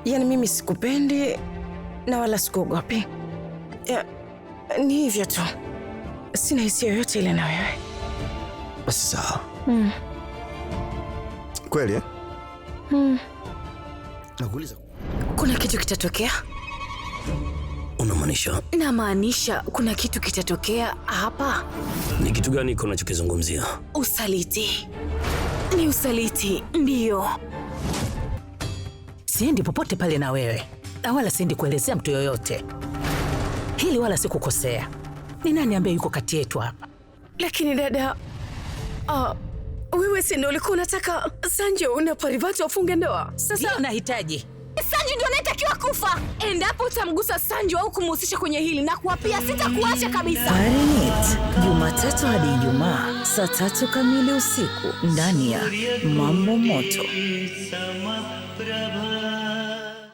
Yaani mimi sikupendi na wala sikuogopi. Ni hivyo tu. Sina hisia yoyote ile na wewe. Basi sawa. Kweli Nakuuliza. Kuna kitu kitatokea? Unamaanisha? Namaanisha kuna kitu kitatokea hapa. Ni kitu gani unachokizungumzia? Usaliti. Ni usaliti, ndio. Siendi popote pale na wewe. Na wala siendi kuelezea mtu yoyote. Hili wala sikukosea. Ni nani ambaye yuko kati yetu hapa? Lakini dada, wewe si ndio ulikuwa unataka Sanjo na Parivati wafunge ndoa? Sasa unahitaji Sanjo ndio anatakiwa kufa. Endapo utamgusa Sanjo au kumhusisha kwenye hili na kuapia sitakuacha kabisa. Farenit, Jumatatu hadi Ijumaa saa 3 kamili usiku ndani ya Mambo Moto.